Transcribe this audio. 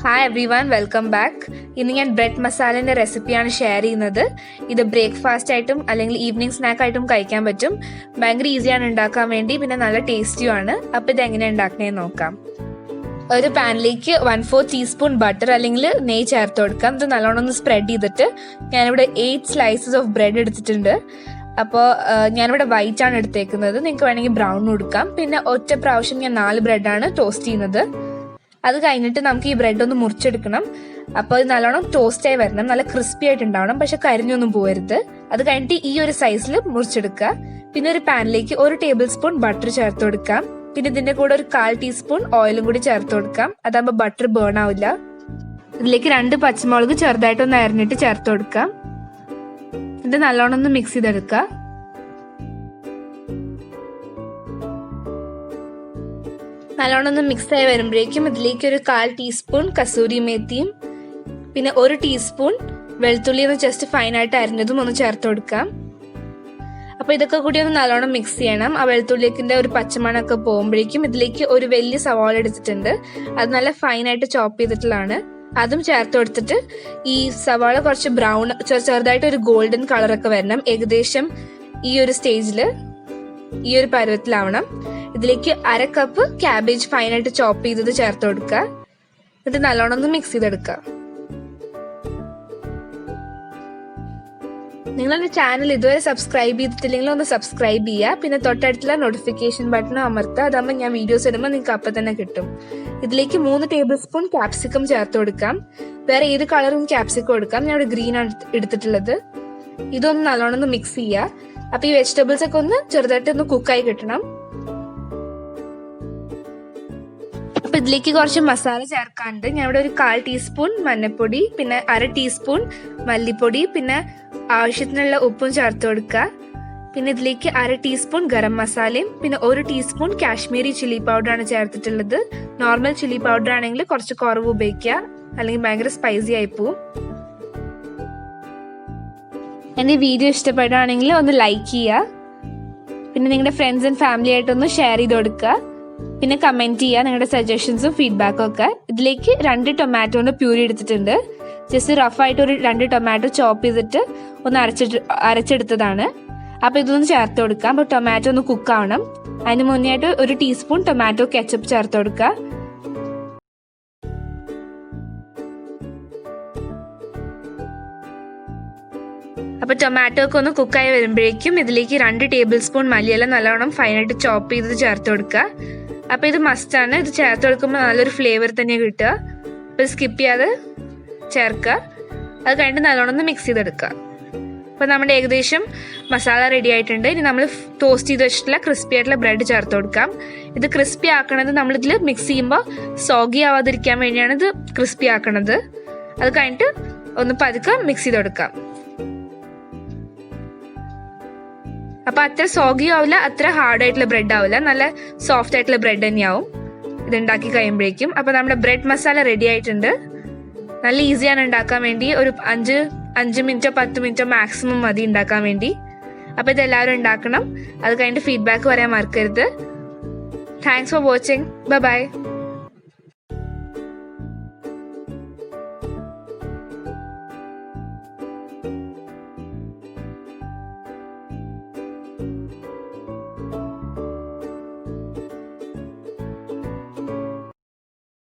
Hi every one, welcome back. ഇന്ന് ഞാൻ bread മസാലേൻ്റെ റെസിപ്പിയാണ് ഷെയർ ചെയ്യുന്നത്. ഇത് ബ്രേക്ക്ഫാസ്റ്റ് ആയിട്ടും അല്ലെങ്കിൽ ഈവനിങ് സ്നാക്ക് ആയിട്ടും കഴിക്കാൻ പറ്റും. ഭയങ്കര ഈസിയാണ് ഉണ്ടാക്കാൻ വേണ്ടി, പിന്നെ നല്ല ടേസ്റ്റിയുമാണ്. അപ്പോൾ ഇത് എങ്ങനെ ഉണ്ടാക്കണേന്ന് നോക്കാം. ഒരു പാനിലേക്ക് 1/4 ടീസ്പൂൺ ബട്ടർ അല്ലെങ്കിൽ നെയ്യ് ചേർത്ത് കൊടുക്കാം. ഇത് നല്ലോണം ഒന്ന് സ്പ്രെഡ് ചെയ്തിട്ട് ഞാനിവിടെ 8 സ്ലൈസസ് ഓഫ് ബ്രെഡ് എടുത്തിട്ടുണ്ട്. അപ്പോൾ ഞാനിവിടെ വൈറ്റ് ആണ് എടുത്തേക്കുന്നത്. നിങ്ങൾക്ക് വേണമെങ്കിൽ ബ്രൗൺ കൊടുക്കാം. പിന്നെ ഒറ്റ പ്രാവശ്യം ഞാൻ 4 ബ്രെഡാണ് ടോസ്റ്റ് ചെയ്യുന്നത്. അത് കഴിഞ്ഞിട്ട് നമുക്ക് ഈ ബ്രെഡ് ഒന്ന് മുറിച്ചെടുക്കണം. അപ്പോൾ ഇത് നല്ലോണം ടോസ്റ്റായി വരണം, നല്ല ക്രിസ്പി ആയിട്ട് ഉണ്ടാവണം, പക്ഷെ കരിഞ്ഞൊന്നും പോകരുത്. അത് കഴിഞ്ഞിട്ട് ഈ ഒരു സൈസിൽ മുറിച്ചെടുക്കുക. പിന്നെ ഒരു പാനിലേക്ക് 1 ടേബിൾ സ്പൂൺ ബട്ടർ ചേർത്ത് കൊടുക്കാം. പിന്നെ ഇതിന്റെ കൂടെ ഒരു 1/4 ടീസ്പൂൺ ഓയിലും കൂടി ചേർത്ത് കൊടുക്കാം. അതാകുമ്പോൾ ബട്ടർ ബേൺ ആവില്ല. ഇതിലേക്ക് 2 പച്ചമുളക് ചെറുതായിട്ടൊന്ന് അരിഞ്ഞിട്ട് ചേർത്ത് കൊടുക്കാം. ഇത് നല്ലോണം ഒന്ന് മിക്സ് ചെയ്തെടുക്കുക. നല്ലോണം ഒന്ന് മിക്സ് ആയി വരുമ്പോഴേക്കും ഇതിലേക്ക് ഒരു 1/4 ടീസ്പൂൺ കസൂരി മേത്തിയും പിന്നെ 1 ടീസ്പൂൺ വെളുത്തുള്ളി ഒന്ന് ജസ്റ്റ് ഫൈനായിട്ട് അരിഞ്ഞതും ഒന്ന് ചേർത്ത് കൊടുക്കാം. അപ്പോൾ ഇതൊക്കെ കൂടി ഒന്ന് നല്ലോണം മിക്സ് ചെയ്യണം. ആ വെളുത്തുള്ളിക്കിന്റെ ഒരു പച്ചമണമൊക്കെ പോകുമ്പോഴേക്കും ഇതിലേക്ക് ഒരു വലിയ സവാള എടുത്തിട്ടുണ്ട്. അത് നല്ല ഫൈനായിട്ട് ചോപ്പ് ചെയ്തിട്ടുള്ളതാണ്. അതും ചേർത്ത് കൊടുത്തിട്ട് ഈ സവാള കുറച്ച് ബ്രൗൺ ചെറുതായിട്ട് ഒരു ഗോൾഡൻ കളറൊക്കെ വരണം. ഏകദേശം ഈ ഒരു സ്റ്റേജിൽ ഈ ഒരു പരുവത്തിലാവണം. ഇതിലേക്ക് 1/2 കപ്പ് കാബേജ് ഫൈനായിട്ട് ചോപ്പ് ചെയ്തത് ചേർത്ത് കൊടുക്കുക. ഇത് നല്ലോണം ഒന്ന് മിക്സ് ചെയ്തെടുക്കുക. നിങ്ങളുടെ ചാനൽ ഇതുവരെ സബ്സ്ക്രൈബ് ചെയ്തിട്ടില്ലെങ്കിൽ ഒന്ന് സബ്സ്ക്രൈബ് ചെയ്യുക. പിന്നെ തൊട്ടടുത്തുള്ള നോട്ടിഫിക്കേഷൻ ബട്ടൺ അമർത്തുക. അതാകുമ്പോൾ ഞാൻ വീഡിയോസ് ഇടുമ്പോൾ നിങ്ങൾക്ക് അപ്പം തന്നെ കിട്ടും. ഇതിലേക്ക് 3 ടേബിൾ സ്പൂൺ ക്യാപ്സിക്കം ചേർത്ത് കൊടുക്കാം. വേറെ ഏത് കളറും ക്യാപ്സിക്കം എടുക്കാം. ഞാൻ ഇവിടെ ഗ്രീൻ ആണ് എടുത്തിട്ടുള്ളത്. ഇതൊന്ന് നല്ലോണം ഒന്ന് മിക്സ് ചെയ്യുക. അപ്പൊ ഈ വെജിറ്റബിൾസ് ഒക്കെ ഒന്ന് ചെറുതായിട്ട് ഒന്ന് കുക്കായി കിട്ടണം. അപ്പൊ ഇതിലേക്ക് കുറച്ച് മസാല ചേർക്കാനുണ്ട്. ഞാൻ ഇവിടെ ഒരു 1/4 ടീസ്പൂൺ മഞ്ഞൾപ്പൊടി, പിന്നെ 1/2 ടീസ്പൂൺ മല്ലിപ്പൊടി, പിന്നെ ആവശ്യത്തിനുള്ള ഉപ്പും ചേർത്ത് കൊടുക്കുക. പിന്നെ ഇതിലേക്ക് 1/2 ടീസ്പൂൺ ഗരം മസാലയും പിന്നെ 1 ടീസ്പൂൺ കാശ്മീരി ചില്ലി പൗഡറാണ് ചേർത്തിട്ടുള്ളത്. നോർമൽ ചില്ലി പൗഡർ ആണെങ്കിൽ കുറച്ച് കുറവ് ഉപയോഗിക്കുക, അല്ലെങ്കിൽ ഭയങ്കര സ്പൈസി ആയി പോവും. എൻ്റെ വീഡിയോ ഇഷ്ടപ്പെടുകയാണെങ്കിൽ ഒന്ന് ലൈക്ക് ചെയ്യുക. പിന്നെ നിങ്ങളുടെ ഫ്രണ്ട്സ് ആൻഡ് ഫാമിലി ആയിട്ടൊന്ന് ഷെയർ ചെയ്ത് കൊടുക്കുക. പിന്നെ കമൻറ്റ് ചെയ്യുക നിങ്ങളുടെ സജഷൻസും ഫീഡ്ബാക്കും ഒക്കെ. ഇതിലേക്ക് 2 ടൊമാറ്റോൻ്റെ പ്യൂരി എടുത്തിട്ടുണ്ട്. ജസ്റ്റ് റഫായിട്ട് ഒരു 2 ടൊമാറ്റോ ചോപ്പ് ചെയ്തിട്ട് ഒന്ന് അരച്ചെടുത്തതാണ്. അപ്പോൾ ഇതൊന്ന് ചേർത്ത് കൊടുക്കാം. അപ്പോൾ ടൊമാറ്റോ ഒന്ന് കുക്കാവണം. അതിന് മുന്നേ ആയിട്ട് 1 ടീസ്പൂൺ ടൊമാറ്റോ കെച്ചപ്പ് ചേർത്ത് കൊടുക്കുക. അപ്പോൾ ടൊമാറ്റോ ഒക്കെ ഒന്ന് കുക്കായി വരുമ്പോഴേക്കും ഇതിലേക്ക് 2 ടേബിൾ സ്പൂൺ മല്ലിയില നല്ലോണം ഫൈനായിട്ട് ചോപ്പ് ചെയ്ത് ചേർത്ത് കൊടുക്കുക. അപ്പോൾ ഇത് മസ്റ്റാണ്. ഇത് ചേർത്ത് കൊടുക്കുമ്പോൾ നല്ലൊരു ഫ്ലേവർ തന്നെയാണ് കിട്ടുക. അപ്പോൾ സ്കിപ്പ് ചെയ്യാതെ ചേർക്കുക. അത് കഴിഞ്ഞിട്ട് നല്ലോണം ഒന്ന് മിക്സ് ചെയ്തെടുക്കുക. അപ്പോൾ നമ്മുടെ ഏകദേശം മസാല റെഡി ആയിട്ടുണ്ട്. ഇനി നമ്മൾ ടോസ്റ്റ് ചെയ്ത് വെച്ചിട്ടുള്ള ക്രിസ്പി ആയിട്ടുള്ള ബ്രെഡ് ചേർത്ത് കൊടുക്കാം. ഇത് ക്രിസ്പി ആക്കണത് നമ്മളിതിൽ മിക്സ് ചെയ്യുമ്പോൾ സോഗി ആവാതിരിക്കാൻ വേണ്ടിയാണ് ഇത് ക്രിസ്പി ആക്കണത്. അത് കഴിഞ്ഞിട്ട് ഒന്ന് പതുക്കെ മിക്സ് ചെയ്ത് കൊടുക്കാം. അപ്പൊ അത്ര സോഗി ആവില്ല, അത്ര ഹാർഡ് ആയിട്ടുള്ള ബ്രെഡ് ആവില്ല, നല്ല സോഫ്റ്റ് ആയിട്ടുള്ള ബ്രെഡ് തന്നെയാവും ഇത് ഉണ്ടാക്കി കഴിയുമ്പോഴേക്കും. അപ്പൊ നമ്മുടെ ബ്രെഡ് മസാല റെഡി ആയിട്ടുണ്ട്. നല്ല ഈസിയാണ് ഉണ്ടാക്കാൻ വേണ്ടി. ഒരു 5 മിനിറ്റോ 10 മിനിറ്റോ മാക്സിമം മതി ഉണ്ടാക്കാൻ വേണ്ടി. അപ്പൊ ഇതെല്ലാവരും ഉണ്ടാക്കണം. അത് കഴിഞ്ഞിട്ട് ഫീഡ്ബാക്ക് പറയാൻ മറക്കരുത്. Thanks for watching. ബൈ.